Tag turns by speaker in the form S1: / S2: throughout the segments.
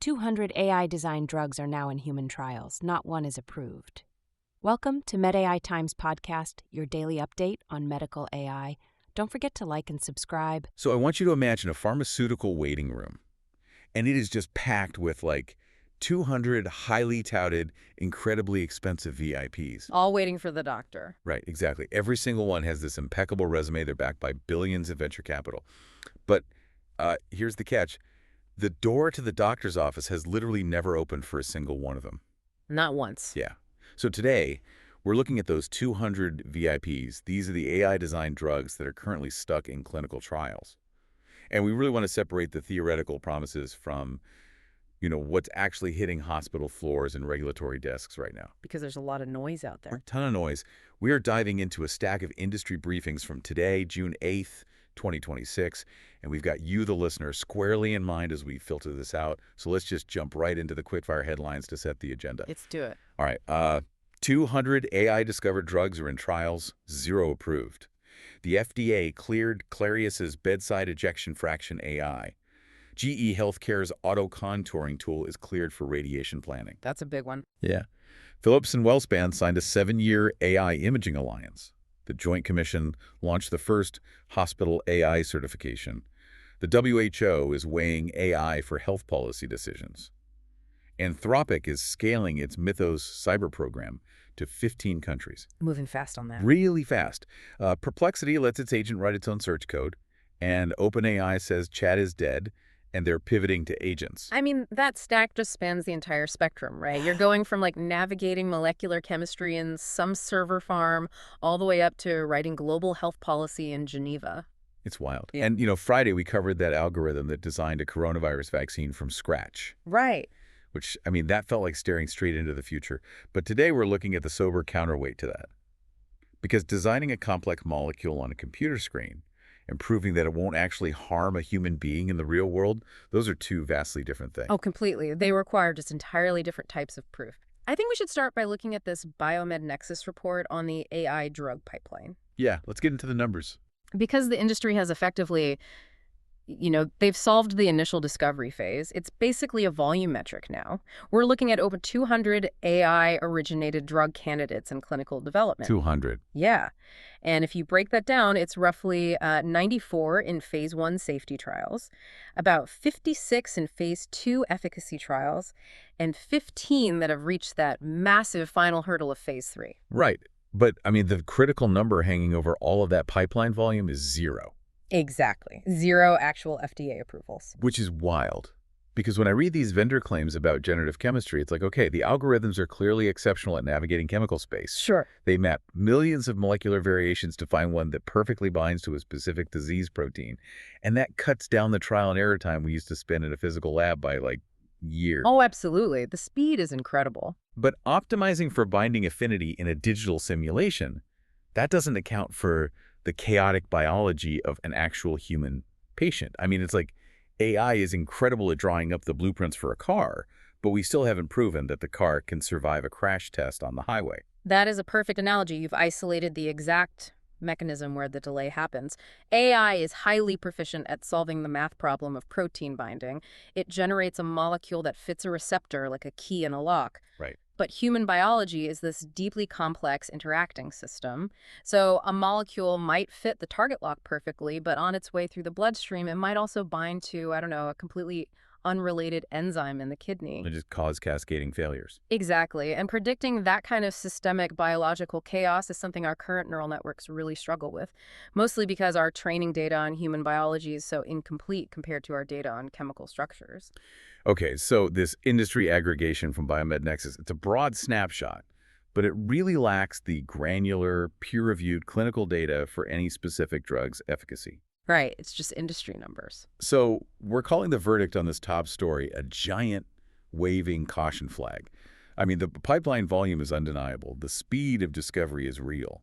S1: 200 AI-designed drugs are now in human trials. Not one is approved. Welcome to medAI Times Podcast, your daily update on medical AI. Don't forget to like and subscribe.
S2: So I want you to imagine a pharmaceutical waiting room, and it is just packed with like 200 highly touted, incredibly expensive VIPs.
S3: All waiting for the doctor.
S2: Right, exactly. Every single one has this impeccable resume. They're backed by billions of venture capital. But here's the catch. The door to the doctor's office has literally never opened for a single one of them.
S3: Not once.
S2: Yeah. So today, we're looking at those 200 VIPs. These are the AI-designed drugs that are currently stuck in clinical trials. And we really want to separate the theoretical promises from, what's actually hitting hospital floors and regulatory desks right now.
S3: Because there's a lot of noise out there.
S2: A ton of noise. We are diving into a stack of industry briefings from today, June 8th, 2026, and we've got you, the listener, squarely in mind as we filter this out. So let's just jump right into the quickfire headlines to set the agenda.
S3: Let's do it.
S2: All right. 200 AI-discovered drugs are in trials, 0 approved. The FDA cleared Clarius's bedside ejection-fraction AI. GE Healthcare's auto-contouring tool is cleared for radiation planning.
S3: That's a big one.
S2: Yeah. Philips and WellSpan signed a 7-year AI imaging alliance. The Joint Commission launched the first hospital AI certification. The WHO is weighing AI for health policy decisions. Anthropic is scaling its Mythos cyber program to 15 countries.
S3: Moving fast on that.
S2: Really fast. Perplexity lets its agent write its own search code, and OpenAI says chat is dead, and they're pivoting to agents.
S3: I mean, that stack just spans the entire spectrum, right? You're going from navigating molecular chemistry in some server farm all the way up to writing global health policy in Geneva.
S2: It's wild.
S3: Yeah.
S2: And, Friday we covered that algorithm that designed a coronavirus vaccine from scratch.
S3: Right.
S2: Which, that felt like staring straight into the future. But today we're looking at the sober counterweight to that. Because designing a complex molecule on a computer screen and proving that it won't actually harm a human being in the real world, those are two vastly different things.
S3: Oh, completely. They require just entirely different types of proof. I think we should start by looking at this Biomed Nexus report on the AI drug pipeline.
S2: Yeah, let's get into the numbers.
S3: Because the industry has effectively, they've solved the initial discovery phase. It's basically a volume metric now. We're looking at over 200 AI-originated drug candidates in clinical development.
S2: 200.
S3: Yeah. And if you break that down, it's roughly 94 in phase 1 safety trials, about 56 in phase 2 efficacy trials, and 15 that have reached that massive final hurdle of phase 3.
S2: Right. But, the critical number hanging over all of that pipeline volume is 0.
S3: Exactly. 0 actual FDA approvals.
S2: Which is wild. Because when I read these vendor claims about generative chemistry, it's like, okay, the algorithms are clearly exceptional at navigating chemical space.
S3: Sure.
S2: They map millions of molecular variations to find one that perfectly binds to a specific disease protein. And that cuts down the trial and error time we used to spend in a physical lab by, years.
S3: Oh, absolutely. The speed is incredible.
S2: But optimizing for binding affinity in a digital simulation, that doesn't account for the chaotic biology of an actual human patient. It's like AI is incredible at drawing up the blueprints for a car, but we still haven't proven that the car can survive a crash test on the highway.
S3: That is a perfect analogy. You've isolated the exact mechanism where the delay happens. AI is highly proficient at solving the math problem of protein binding. It generates a molecule that fits a receptor like a key in a lock.
S2: Right.
S3: But human biology is this deeply complex interacting system. So a molecule might fit the target lock perfectly, but on its way through the bloodstream, it might also bind to, a completely unrelated enzyme in the kidney.
S2: And just cause cascading failures.
S3: Exactly. And predicting that kind of systemic biological chaos is something our current neural networks really struggle with, mostly because our training data on human biology is so incomplete compared to our data on chemical structures.
S2: Okay, so this industry aggregation from Biomed Nexus, it's a broad snapshot, but it really lacks the granular, peer-reviewed clinical data for any specific drug's efficacy.
S3: Right. It's just industry numbers.
S2: So we're calling the verdict on this top story a giant waving caution flag. The pipeline volume is undeniable. The speed of discovery is real.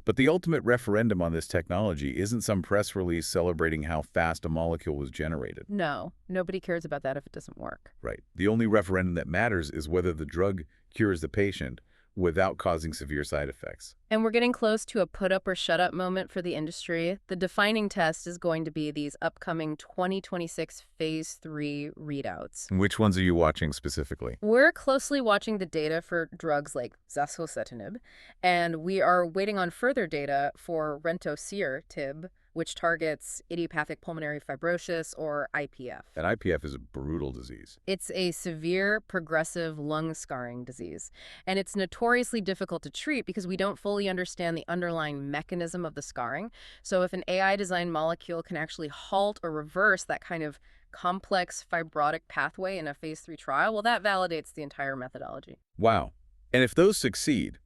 S2: But the ultimate referendum on this technology isn't some press release celebrating how fast a molecule was generated.
S3: No, nobody cares about that if it doesn't work.
S2: Right. The only referendum that matters is whether the drug cures the patient without causing severe side effects.
S3: And we're getting close to a put up or shut up moment for the industry. The defining test is going to be these upcoming 2026 phase 3 readouts.
S2: Which ones are you watching specifically?
S3: We're closely watching the data for drugs like zasocitinib, and we are waiting on further data for rentosiritib, which targets idiopathic pulmonary fibrosis, or IPF.
S2: And IPF is a brutal disease.
S3: It's a severe progressive lung scarring disease, and it's notoriously difficult to treat because we don't fully understand the underlying mechanism of the scarring. So if an AI-designed molecule can actually halt or reverse that kind of complex fibrotic pathway in a phase 3 trial, well, that validates the entire methodology.
S2: Wow. And if those succeed,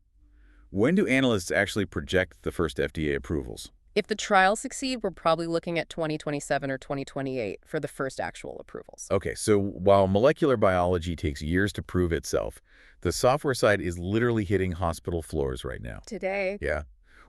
S2: when do analysts actually project the first FDA approvals?
S3: If the trials succeed, we're probably looking at 2027 or 2028 for the first actual approvals.
S2: Okay, so while molecular biology takes years to prove itself, the software side is literally hitting hospital floors right now.
S3: Today,
S2: Yeah.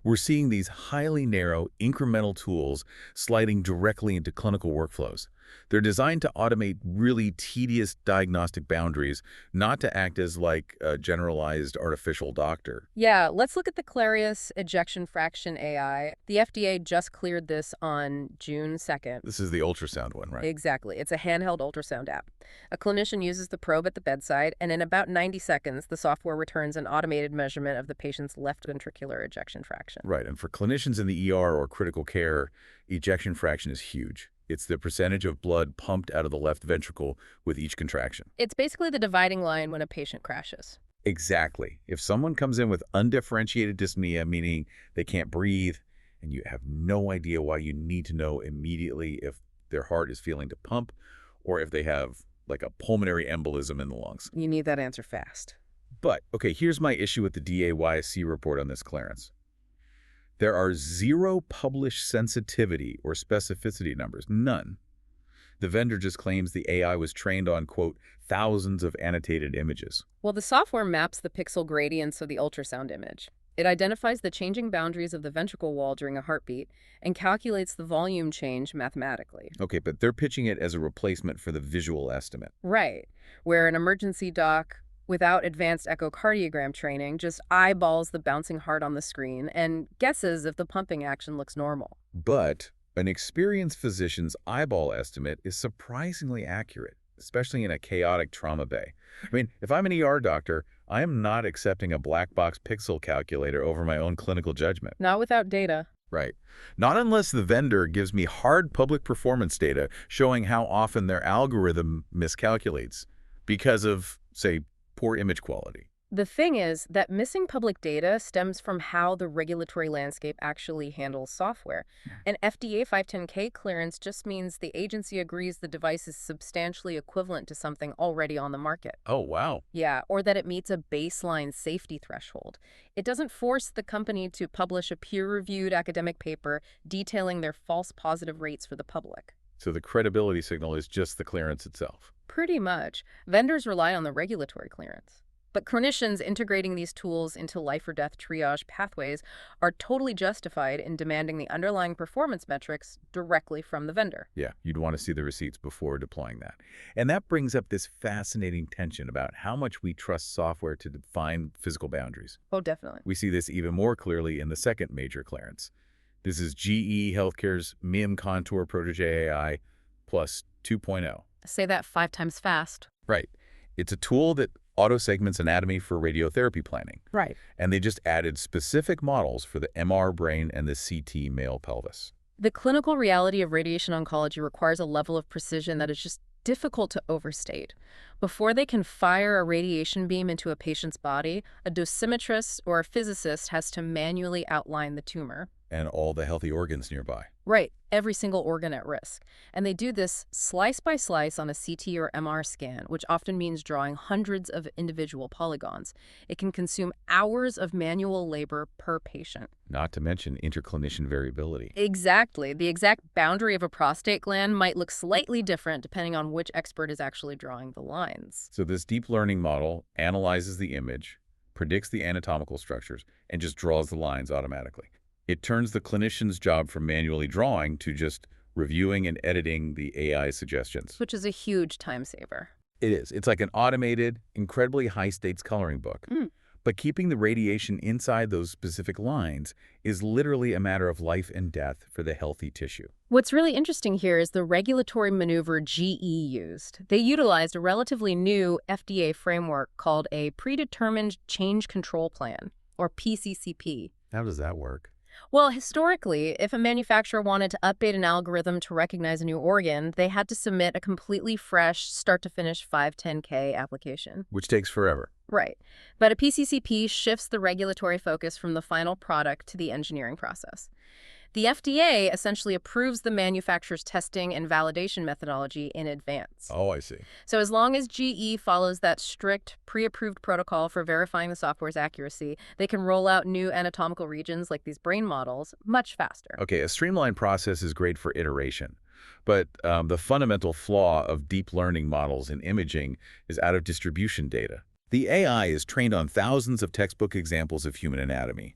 S2: We're seeing these highly narrow, incremental tools sliding directly into clinical workflows. They're designed to automate really tedious diagnostic boundaries, not to act as like a generalized artificial doctor.
S3: yeah, let's look at the Clarius ejection-fraction AI. The FDA just cleared this on June 2nd.
S2: This is the ultrasound one, right?
S3: Exactly. It's a handheld ultrasound app. A clinician uses the probe at the bedside, and in about 90 seconds, the software returns an automated measurement of the patient's left ventricular ejection fraction.
S2: Right, and for clinicians in the ER or critical care, ejection fraction is huge. It's the percentage of blood pumped out of the left ventricle with each contraction.
S3: It's basically the dividing line when a patient crashes.
S2: Exactly. If someone comes in with undifferentiated dyspnea, meaning they can't breathe, and you have no idea why, you need to know immediately if their heart is failing to pump or if they have like a pulmonary embolism in the lungs.
S3: You need that answer fast.
S2: But, okay, here's my issue with the DAYC report on this clearance. There are 0 published sensitivity or specificity numbers, none. The vendor just claims the AI was trained on, quote, thousands of annotated images.
S3: Well, the software maps the pixel gradients of the ultrasound image. It identifies the changing boundaries of the ventricle wall during a heartbeat and calculates the volume change mathematically.
S2: Okay, but they're pitching it as a replacement for the visual estimate.
S3: Right, where an emergency doc without advanced echocardiogram training just eyeballs the bouncing heart on the screen and guesses if the pumping action looks normal.
S2: But an experienced physician's eyeball estimate is surprisingly accurate, especially in a chaotic trauma bay. I mean, if I'm an ER doctor, I am not accepting a black box pixel calculator over my own clinical judgment.
S3: Not without data.
S2: Right. Not unless the vendor gives me hard public performance data showing how often their algorithm miscalculates because of, say, poor image quality.
S3: The thing is that missing public data stems from how the regulatory landscape actually handles software. An FDA 510K clearance just means the agency agrees the device is substantially equivalent to something already on the market.
S2: Oh, wow.
S3: Yeah, or that it meets a baseline safety threshold. It doesn't force the company to publish a peer-reviewed academic paper detailing their false positive rates for the public.
S2: So the credibility signal is just the clearance itself.
S3: Pretty much. Vendors rely on the regulatory clearance. But clinicians integrating these tools into life or death triage pathways are totally justified in demanding the underlying performance metrics directly from the vendor.
S2: Yeah, you'd want to see the receipts before deploying that. And that brings up this fascinating tension about how much we trust software to define physical boundaries.
S3: Oh, definitely.
S2: We see this even more clearly in the second major clearance. This is GE Healthcare's MIM Contour Protege AI Plus 2.0.
S3: Say that 5 times fast.
S2: Right. It's a tool that auto-segments anatomy for radiotherapy planning.
S3: Right.
S2: And they just added specific models for the MR brain and the CT male pelvis.
S3: The clinical reality of radiation oncology requires a level of precision that is just difficult to overstate. Before they can fire a radiation beam into a patient's body, a dosimetrist or a physicist has to manually outline the tumor.
S2: And all the healthy organs nearby.
S3: Right, every single organ at risk. And they do this slice by slice on a CT or MR scan, which often means drawing hundreds of individual polygons. It can consume hours of manual labor per patient.
S2: Not to mention interclinician variability.
S3: Exactly. The exact boundary of a prostate gland might look slightly different depending on which expert is actually drawing the lines.
S2: So this deep learning model analyzes the image, predicts the anatomical structures, and just draws the lines automatically. It turns the clinician's job from manually drawing to just reviewing and editing the AI suggestions.
S3: Which is a huge time saver.
S2: It is. It's like an automated, incredibly high-stakes coloring book. But keeping the radiation inside those specific lines is literally a matter of life and death for the healthy tissue.
S3: What's really interesting here is the regulatory maneuver GE used. They utilized a relatively new FDA framework called a Predetermined Change Control Plan, or PCCP.
S2: How does that work?
S3: Well, historically, if a manufacturer wanted to update an algorithm to recognize a new organ, they had to submit a completely fresh, start-to-finish 510(k) application.
S2: Which takes forever.
S3: Right. But a PCCP shifts the regulatory focus from the final product to the engineering process. The FDA essentially approves the manufacturer's testing and validation methodology in advance.
S2: Oh, I see.
S3: So as long as GE follows that strict, pre-approved protocol for verifying the software's accuracy, they can roll out new anatomical regions like these brain models much faster.
S2: Okay, a streamlined process is great for iteration. But the fundamental flaw of deep learning models in imaging is out of distribution data. The AI is trained on thousands of textbook examples of human anatomy.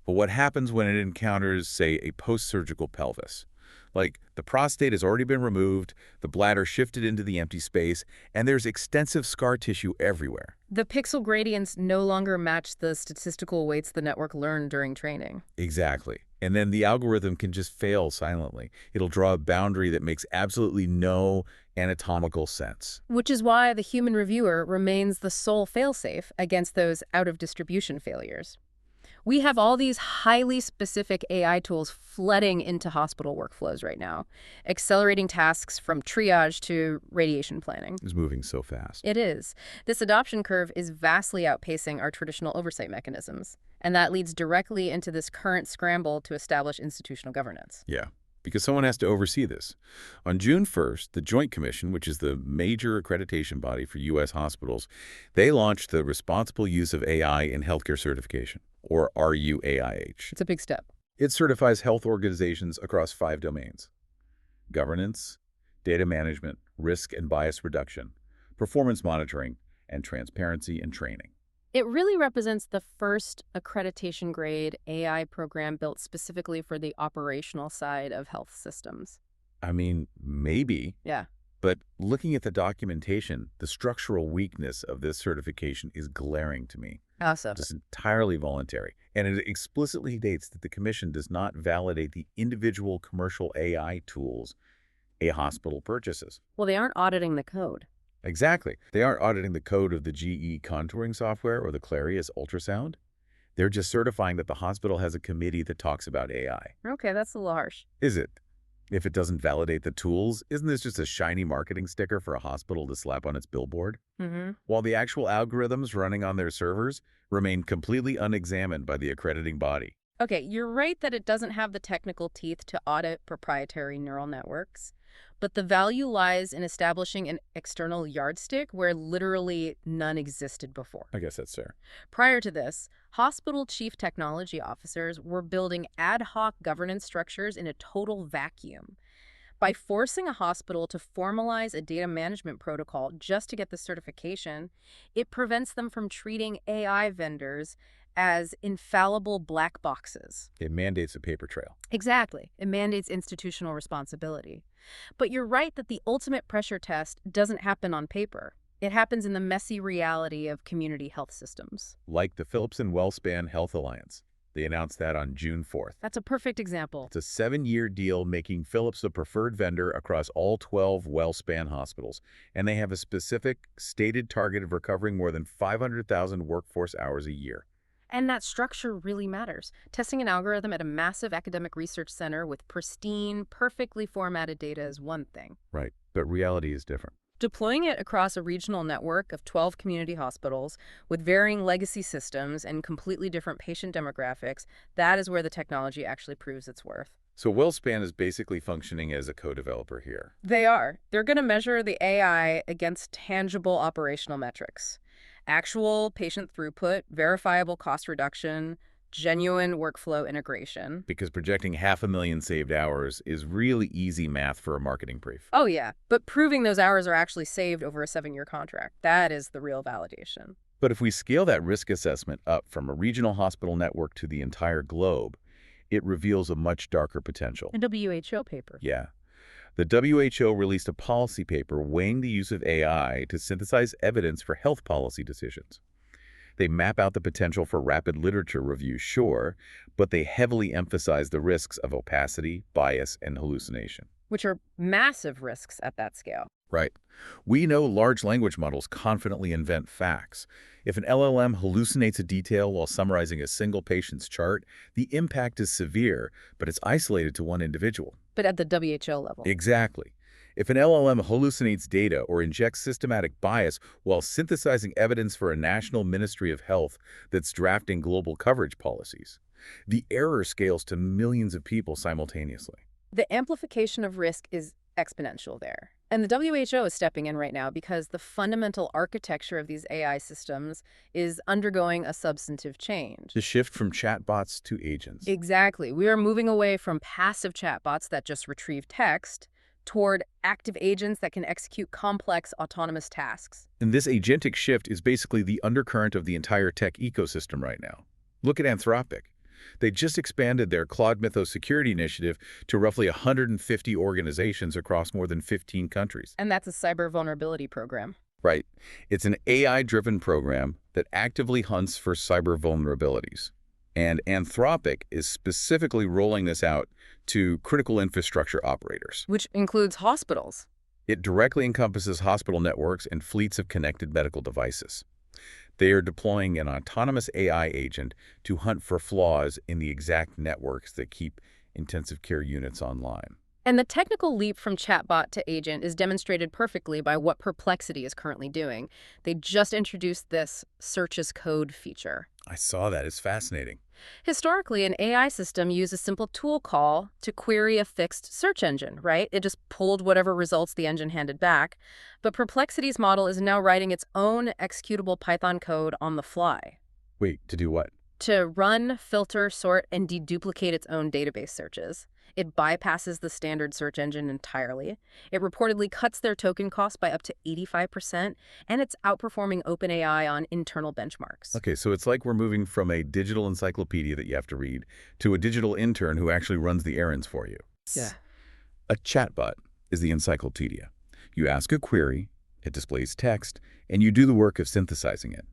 S2: But what happens when it encounters, say, a post-surgical pelvis? Like, the prostate has already been removed, the bladder shifted into the empty space, and there's extensive scar tissue everywhere.
S3: The pixel gradients no longer match the statistical weights the network learned during training.
S2: Exactly. And then the algorithm can just fail silently. It'll draw a boundary that makes absolutely no anatomical sense.
S3: Which is why the human reviewer remains the sole failsafe against those out-of-distribution failures. We have all these highly specific AI tools flooding into hospital workflows right now, accelerating tasks from triage to radiation planning.
S2: It's moving so fast.
S3: It is. This adoption curve is vastly outpacing our traditional oversight mechanisms, and that leads directly into this current scramble to establish institutional governance.
S2: Yeah, because someone has to oversee this. On June 1st, the Joint Commission, which is the major accreditation body for U.S. hospitals, they launched the Responsible Use of AI in Healthcare Certification, or RUAIH.
S3: It's a big step.
S2: It certifies health organizations across 5 domains: governance, data management, risk and bias reduction, performance monitoring, and transparency and training.
S3: It really represents the first accreditation-grade AI program built specifically for the operational side of health systems.
S2: I mean, maybe.
S3: Yeah.
S2: But looking at the documentation, the structural weakness of this certification is glaring to me.
S3: Awesome.
S2: It's entirely voluntary, and it explicitly states that the Commission does not validate the individual commercial AI tools a hospital purchases.
S3: Well, they aren't auditing the code.
S2: Exactly. They aren't auditing the code of the GE contouring software or the Clarius ultrasound. They're just certifying that the hospital has a committee that talks about AI.
S3: Okay, that's a little harsh.
S2: Is it? If it doesn't validate the tools, isn't this just a shiny marketing sticker for a hospital to slap on its billboard?
S3: Mm-hmm.
S2: While the actual algorithms running on their servers remain completely unexamined by the accrediting body.
S3: Okay, you're right that it doesn't have the technical teeth to audit proprietary neural networks, but the value lies in establishing an external yardstick where literally none existed before.
S2: I guess that's fair.
S3: Prior to this, hospital chief technology officers were building ad hoc governance structures in a total vacuum. By forcing a hospital to formalize a data management protocol just to get the certification, it prevents them from treating AI vendors as infallible black boxes.
S2: It mandates a paper trail.
S3: Exactly. It mandates institutional responsibility. But you're right that the ultimate pressure test doesn't happen on paper. It happens in the messy reality of community health systems.
S2: Like the Philips and WellSpan Health Alliance. They announced that on June 4th.
S3: That's a perfect example.
S2: It's a 7-year deal making Philips the preferred vendor across all 12 WellSpan hospitals, and they have a specific, stated target of recovering more than 500,000 workforce hours a year.
S3: And that structure really matters. Testing an algorithm at a massive academic research center with pristine, perfectly formatted data is one thing.
S2: Right, but reality is different.
S3: Deploying it across a regional network of 12 community hospitals with varying legacy systems and completely different patient demographics, that is where the technology actually proves its worth.
S2: So WellSpan is basically functioning as a co-developer here.
S3: They are. They're going to measure the AI against tangible operational metrics. Actual patient throughput, verifiable cost reduction, genuine workflow integration.
S2: Because projecting 500,000 saved hours is really easy math for a marketing brief.
S3: Oh, yeah. But proving those hours are actually saved over a 7-year contract, that is the real validation.
S2: But if we scale that risk assessment up from a regional hospital network to the entire globe, it reveals a much darker potential.
S3: A WHO paper.
S2: Yeah. The WHO released a policy paper weighing the use of AI to synthesize evidence for health policy decisions. They map out the potential for rapid literature review, sure, but they heavily emphasize the risks of opacity, bias, and hallucination.
S3: Which are massive risks at that scale.
S2: Right. We know large language models confidently invent facts. If an LLM hallucinates a detail while summarizing a single patient's chart, the impact is severe, but it's isolated to one individual.
S3: But at the WHO level.
S2: Exactly. If an LLM hallucinates data or injects systematic bias while synthesizing evidence for a national Ministry of Health that's drafting global coverage policies, the error scales to millions of people simultaneously.
S3: The amplification of risk is exponential there. And the WHO is stepping in right now because the fundamental architecture of these AI systems is undergoing a substantive change.
S2: The shift from chatbots to agents.
S3: Exactly. We are moving away from passive chatbots that just retrieve text toward active agents that can execute complex autonomous tasks.
S2: And this agentic shift is basically the undercurrent of the entire tech ecosystem right now. Look at Anthropic. They just expanded their Claude Mythos security initiative to roughly 150 organizations across more than 15 countries.
S3: And that's a cyber vulnerability program.
S2: Right. It's an AI-driven program that actively hunts for cyber vulnerabilities. And Anthropic is specifically rolling this out to critical infrastructure operators.
S3: Which includes hospitals.
S2: It directly encompasses hospital networks and fleets of connected medical devices. They are deploying an autonomous AI agent to hunt for flaws in the exact networks that keep intensive care units online.
S3: And the technical leap from chatbot to agent is demonstrated perfectly by what Perplexity is currently doing. They just introduced this search as code feature.
S2: I saw that. It's fascinating.
S3: Historically, an AI system used a simple tool call to query a fixed search engine, right? It just pulled whatever results the engine handed back. But Perplexity's model is now writing its own executable Python code on the fly.
S2: Wait, to do what?
S3: To run, filter, sort, and deduplicate its own database searches. It bypasses the standard search engine entirely. It reportedly cuts their token costs by up to 85%, and it's outperforming OpenAI on internal benchmarks.
S2: Okay, so it's like we're moving from a digital encyclopedia that you have to read to a digital intern who actually runs the errands for you.
S3: Yeah.
S2: A chatbot is the encyclopedia. You ask a query, it displays text, and you do the work of synthesizing it.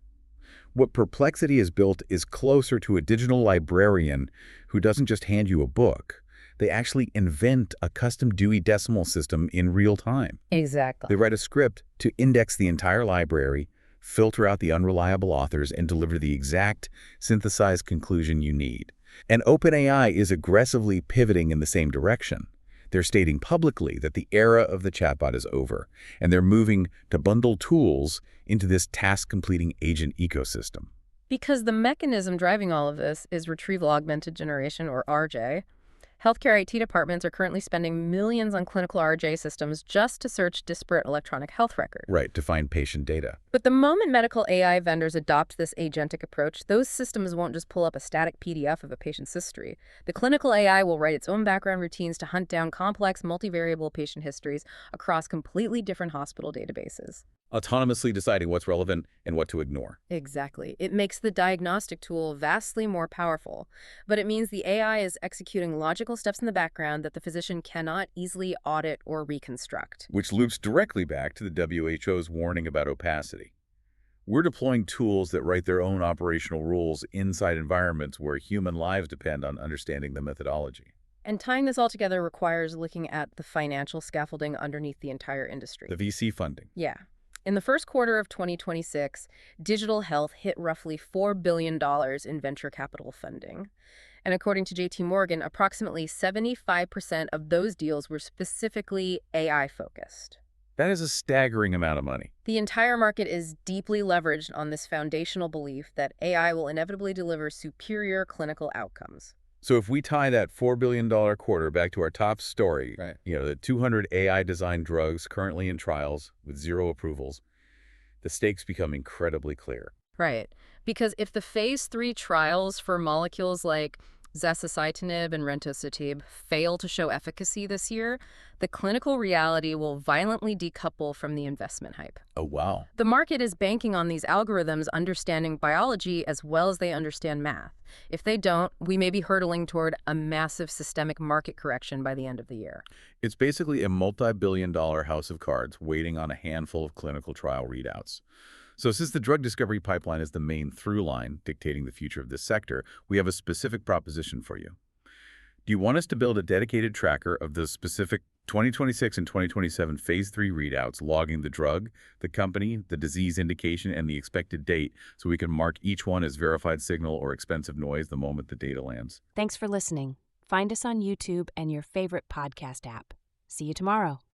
S2: What Perplexity has built is closer to a digital librarian who doesn't just hand you a book. They actually invent a custom Dewey Decimal System in real time.
S3: Exactly.
S2: They write a script to index the entire library, filter out the unreliable authors, and deliver the exact synthesized conclusion you need. And OpenAI is aggressively pivoting in the same direction. They're stating publicly that the era of the chatbot is over, and they're moving to bundle tools into this task-completing agent ecosystem.
S3: Because the mechanism driving all of this is retrieval augmented generation, or RJ. Healthcare IT departments are currently spending millions on clinical RJ systems just to search disparate electronic health records.
S2: Right, to find patient data.
S3: But the moment medical AI vendors adopt this agentic approach, those systems won't just pull up a static PDF of a patient's history. The clinical AI will write its own background routines to hunt down complex, multivariable patient histories across completely different hospital databases.
S2: Autonomously deciding what's relevant and what to ignore.
S3: Exactly. It makes the diagnostic tool vastly more powerful, but it means the AI is executing logical steps in the background that the physician cannot easily audit or reconstruct.
S2: Which loops directly back to the WHO's warning about opacity. We're deploying tools that write their own operational rules inside environments where human lives depend on understanding the methodology.
S3: And tying this all together requires looking at the financial scaffolding underneath the entire industry.
S2: The VC funding.
S3: Yeah. In the first quarter of 2026, digital health hit roughly $4 billion in venture capital funding. And according to JT Morgan, approximately 75% of those deals were specifically AI-focused.
S2: That is a staggering amount of money.
S3: The entire market is deeply leveraged on this foundational belief that AI will inevitably deliver superior clinical outcomes.
S2: So if we tie that $4 billion quarter back to our top story, right, the 200 AI-designed drugs currently in trials with 0 approvals, the stakes become incredibly clear.
S3: Right. Because if the phase 3 trials for molecules like zacitidine and rentositib fail to show efficacy this year, the clinical reality will violently decouple from the investment hype.
S2: Oh, wow.
S3: The market is banking on these algorithms understanding biology as well as they understand math. If they don't, we may be hurtling toward a massive systemic market correction by the end of the year.
S2: It's basically a multi-billion-dollar house of cards waiting on a handful of clinical trial readouts. So since the drug discovery pipeline is the main through line dictating the future of this sector, we have a specific proposition for you. Do you want us to build a dedicated tracker of the specific 2026 and 2027 phase 3 readouts logging the drug, the company, the disease indication, and the expected date so we can mark each one as verified signal or expensive noise the moment the data lands?
S1: Thanks for listening. Find us on YouTube and your favorite podcast app. See you tomorrow.